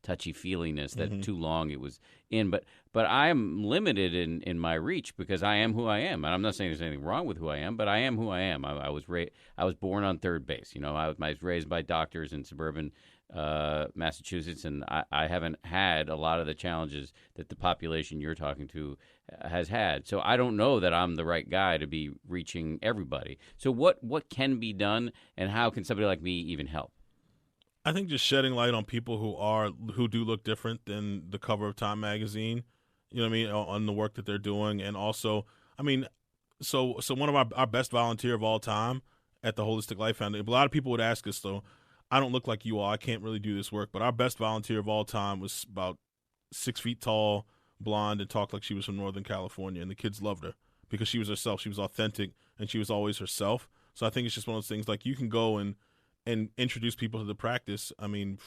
touchy feeliness that too long it was in. But I am limited in my reach because I am who I am, and I'm not saying there's anything wrong with who I am, but I am who I am. I was born on third base. You know, I was raised by doctors in suburban Massachusetts, and I haven't had a lot of the challenges that the population you're talking to has had. So I don't know that I'm the right guy to be reaching everybody. So what can be done, and how can somebody like me even help? I think just shedding light on people who do look different than the cover of Time magazine, you know what I mean, on the work that they're doing. And also, I mean, so one of our best volunteer of all time at the Holistic Life Foundation, a lot of people would ask us, though, I don't look like you all, I can't really do this work, but our best volunteer of all time was about 6 feet tall, blonde, and talked like she was from Northern California, and the kids loved her because she was herself. She was authentic, and she was always herself. So I think it's just one of those things, like, you can go and introduce people to the practice. I mean,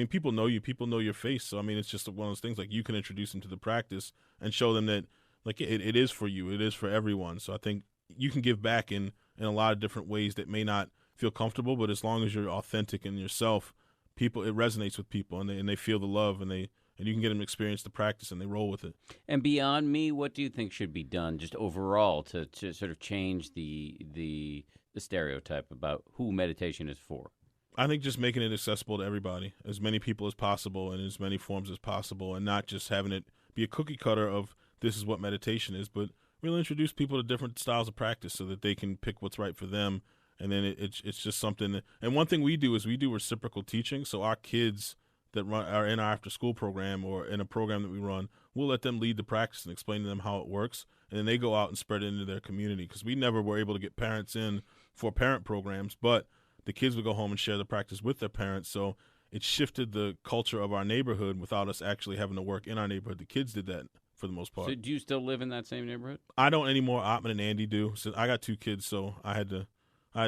people know you, people know your face. So, I mean, it's just one of those things, like, you can introduce them to the practice and show them that, like, it is for you. It is for everyone. So I think you can give back in a lot of different ways that may not feel comfortable, but as long as you're authentic in yourself, it resonates with people, and they feel the love, and you can get them to experience the practice, and they roll with it. And beyond me, what do you think should be done just overall to sort of change the stereotype about who meditation is for? I think just making it accessible to everybody, as many people as possible, and as many forms as possible, and not just having it be a cookie cutter of this is what meditation is, but really introduce people to different styles of practice so that they can pick what's right for them. And then it's just something. And one thing we do is we do reciprocal teaching. So our kids that are in our after school program or in a program that we run, we'll let them lead the practice and explain to them how it works. And then they go out and spread it into their community, because we never were able to get parents in for parent programs, but the kids would go home and share the practice with their parents. So it shifted the culture of our neighborhood without us actually having to work in our neighborhood. The kids did that for the most part. So do you still live in that same neighborhood? I don't anymore. Ottman and Andy do. So I got 2 kids, so I had to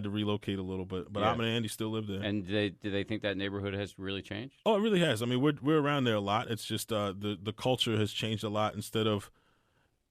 relocate a little bit, but Ottman and Andy still live there. And do they think that neighborhood has really changed? Oh, it really has. I mean, we're around there a lot. It's just the culture has changed a lot. Instead of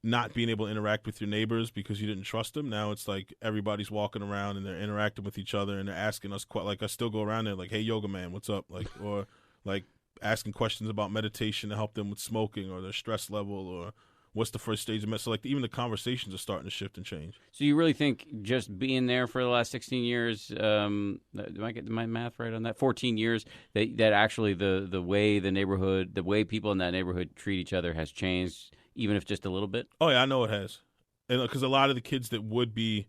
not being able to interact with your neighbors because you didn't trust them, now it's like everybody's walking around and they're interacting with each other, and they're asking us like, I still go around there like, hey, yoga man, what's up? Like, or like asking questions about meditation to help them with smoking or their stress level, or what's the first stage of medicine. So, like, even the conversations are starting to shift and change. So you really think just being there for the last 16 years, do I get my math right on that? 14 years, that actually the way the neighborhood, the way people in that neighborhood treat each other has changed, even if just a little bit? Oh, yeah, I know it has. And because a lot of the kids that would be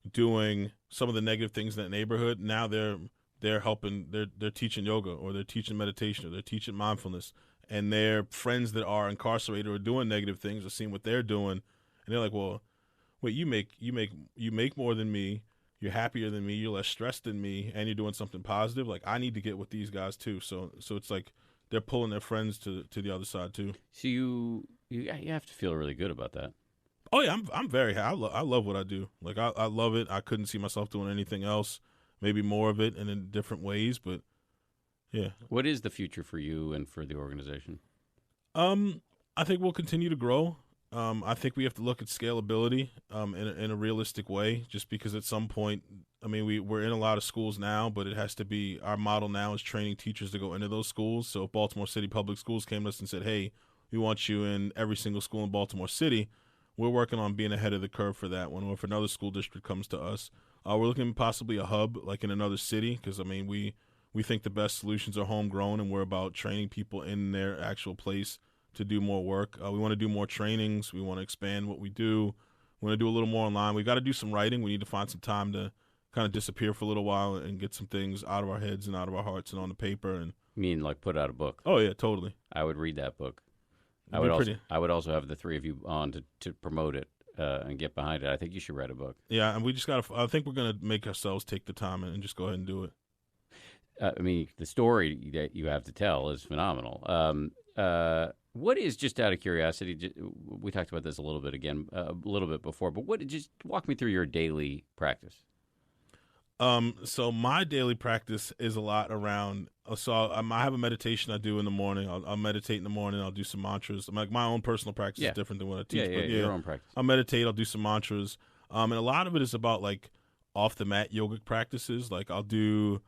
doing some of the negative things in that neighborhood, now they're helping, they're teaching yoga, or they're teaching meditation, or they're teaching mindfulness. And their friends that are incarcerated or doing negative things are seeing what they're doing, and they're like, "Well, wait, you make more than me. You're happier than me. You're less stressed than me, and you're doing something positive. Like, I need to get with these guys too." So it's like they're pulling their friends to the other side too. So you have to feel really good about that. Oh yeah, I'm very happy. I love what I do. Like, I love it. I couldn't see myself doing anything else. Maybe more of it and in different ways, but. Yeah. What is the future for you and for the organization? I think we'll continue to grow. I think we have to look at scalability in a realistic way, just because at some point, I mean, we're in a lot of schools now, but it has to be, our model now is training teachers to go into those schools. So if Baltimore City Public Schools came to us and said, hey, we want you in every single school in Baltimore City, we're working on being ahead of the curve for that one. Or if another school district comes to us, we're looking at possibly a hub like in another city, because, I mean, we think the best solutions are homegrown, and we're about training people in their actual place to do more work. We want to do more trainings. We want to expand what we do. We want to do a little more online. We've got to do some writing. We need to find some time to kind of disappear for a little while and get some things out of our heads and out of our hearts and on the paper. And You mean like put out a book? Oh yeah, totally. I would read that book. It'd be pretty. I would also have the three of you on to promote it and get behind it. I think you should write a book. Yeah, and we just got to. I think we're gonna make ourselves take the time and just go ahead and do it. I mean, the story that you have to tell is phenomenal. What is, just out of curiosity, we talked about this a little bit before, but just walk me through your daily practice. So my daily practice is a lot around. I have a meditation I do in the morning. I'll meditate in the morning. I'll do some mantras. Like my own personal practice is different than what I teach. Yeah, your own practice. I'll meditate. I'll do some mantras. And a lot of it is about like off the mat yogic practices. Like I'll do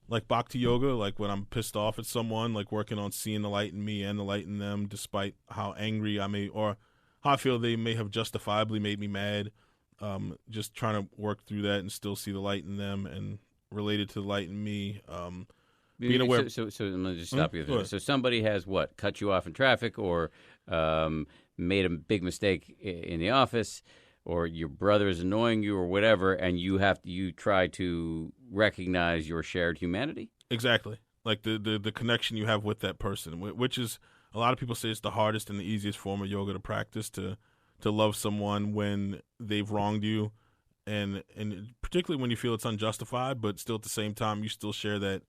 like bhakti yoga, like when I'm pissed off at someone, like working on seeing the light in me and the light in them, despite how angry I may, or how I feel they may have justifiably made me mad. Just trying to work through that and still see the light in them and related to the light in me. Being aware. So let me just stop you there. So somebody has cut you off in traffic, or made a big mistake in the office, or your brother is annoying you, or whatever, and you try to recognize your shared humanity. Exactly, like the connection you have with that person, which is, a lot of people say it's the hardest and the easiest form of yoga to practice, to love someone when they've wronged you, and particularly when you feel it's unjustified, but still at the same time you still share that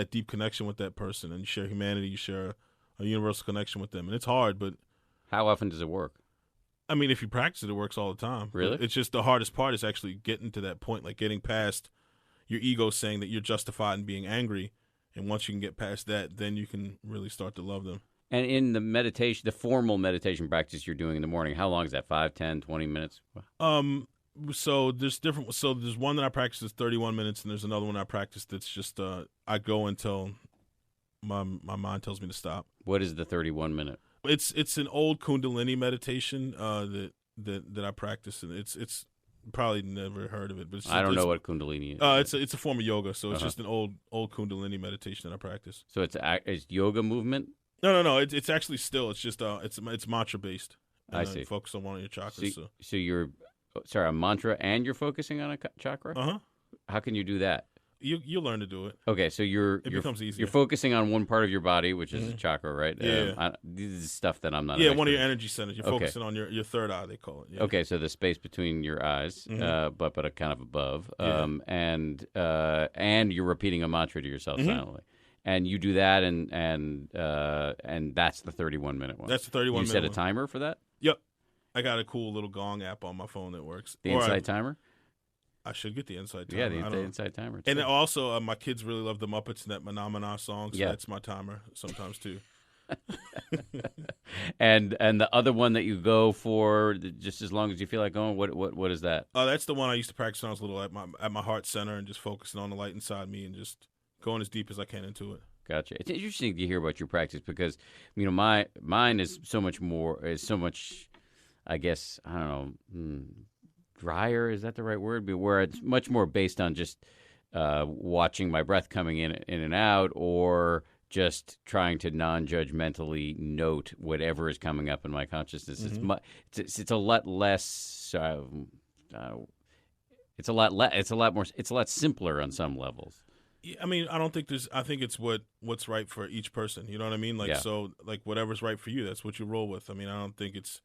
deep connection with that person, and you share humanity, you share a universal connection with them, and it's hard. But how often does it work? I mean, if you practice it works all the time. Really? It's just the hardest part is actually getting to that point, like getting past your ego saying that you're justified in being angry, and once you can get past that, then you can really start to love them. And in the formal meditation practice you're doing in the morning, how long is that? 5, 10, 20 minutes? So there's different. So there's one that I practice that's 31 minutes, and there's another one I practice that's just I go until my mind tells me to stop. What is the 31-minute? It's an old Kundalini meditation that I practice, and it's probably never heard of it. But I don't know what Kundalini is. It's a form of yoga, so it's just an old Kundalini meditation that I practice. So it's yoga movement. No. It's actually still. It's just it's mantra based. I see. Focus on one of your chakras. So you're a mantra, and you're focusing on a chakra. How can you do that? You learn to do it. Okay, so it becomes easier. You're focusing on one part of your body, which is a chakra, right? Yeah. This is stuff that I'm not. Yeah, one of your energy centers. You're focusing on your third eye, they call it. Yeah. Okay, so the space between your eyes, but a kind of above, and you're repeating a mantra to yourself silently. And you do that, and that's the 31-minute one. That's the 31-minute one. You set a timer for that? Yep. I got a cool little gong app on my phone that works. The Insight Timer? I should get the Insight Timer. Yeah, the Insight Timer. And also, my kids really love the Muppets and that Manamana song, so that's my timer sometimes, too. And the other one that you go for just as long as you feel like going, what is that? That's the one I used to practice when I was little at my heart center, and just focusing on the light inside me and just going as deep as I can into it. Gotcha. It's interesting to hear about your practice because, mine is so much, I guess, I don't know, drier, is that the right word? Where it's much more based on just watching my breath coming in and out, or just trying to non-judgmentally note whatever is coming up in my consciousness. It's a lot less. It's a lot simpler on some levels. I mean, I don't think I think it's what's right for each person. You know what I mean? So whatever's right for you, that's what you roll with. I mean, I don't think it's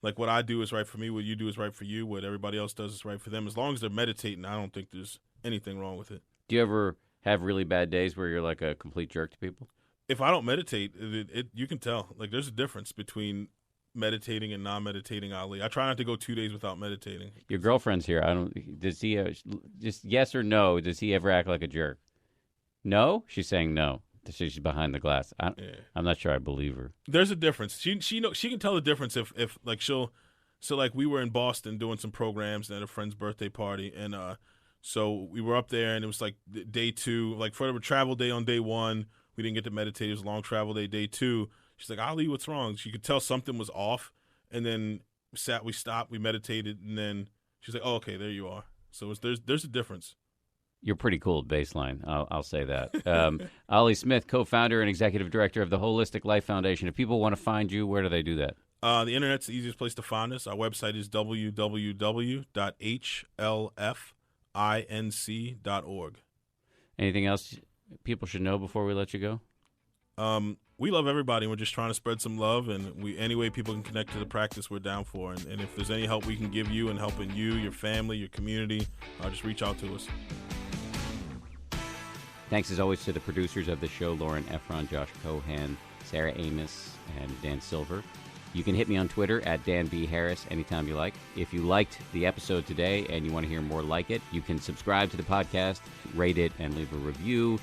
like what I do is right for me, what you do is right for you, what everybody else does is right for them. As long as they're meditating, I don't think there's anything wrong with it. Do you ever have really bad days where you're like a complete jerk to people? If I don't meditate, you can tell. Like, there's a difference between meditating and non-meditating, Ali. I try not to go 2 days without meditating. Your girlfriend's here. Does he, just yes or no, does he ever act like a jerk? No? She's saying no. She's behind the glass. I'm not sure I believe her. There's a difference. She can tell the difference if like we were in Boston doing some programs at a friend's birthday party, and so we were up there, and it was like day 2, like for a travel day on day 1, we didn't get to meditate. It was a long travel day. Day 2, she's like, Ali, what's wrong? She could tell something was off, and then we stopped, we meditated, and then she's like, oh, okay, there you are. So there's a difference. You're pretty cool at baseline. I'll say that. Ollie Smith, co-founder and executive director of the Holistic Life Foundation. If people want to find you, where do they do that? The internet's the easiest place to find us. Our website is www.hlfinc.org. Anything else people should know before we let you go? We love everybody. We're just trying to spread some love, and any way people can connect to the practice, we're down for. And if there's any help we can give you in helping you, your family, your community, just reach out to us. Thanks as always to the producers of the show, Lauren Efron, Josh Cohan, Sarah Amos, and Dan Silver. You can hit me on Twitter at Dan B. Harris anytime you like. If you liked the episode today and you want to hear more like it, you can subscribe to the podcast, rate it, and leave a review.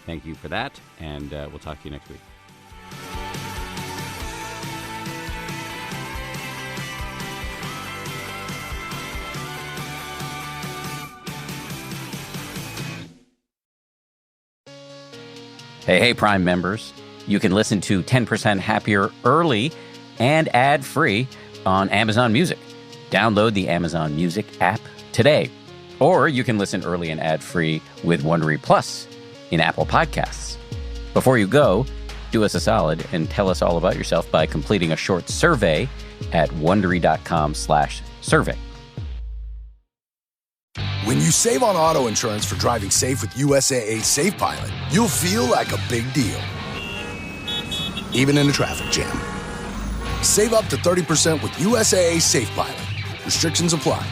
Thank you for that, and we'll talk to you next week. Hey, Prime members. You can listen to 10% Happier early and ad-free on Amazon Music. Download the Amazon Music app today. Or you can listen early and ad-free with Wondery Plus in Apple Podcasts. Before you go, do us a solid and tell us all about yourself by completing a short survey at Wondery.com/survey. When you save on auto insurance for driving safe with USAA Safe Pilot, you'll feel like a big deal, even in a traffic jam. Save up to 30% with USAA Safe Pilot. Restrictions apply.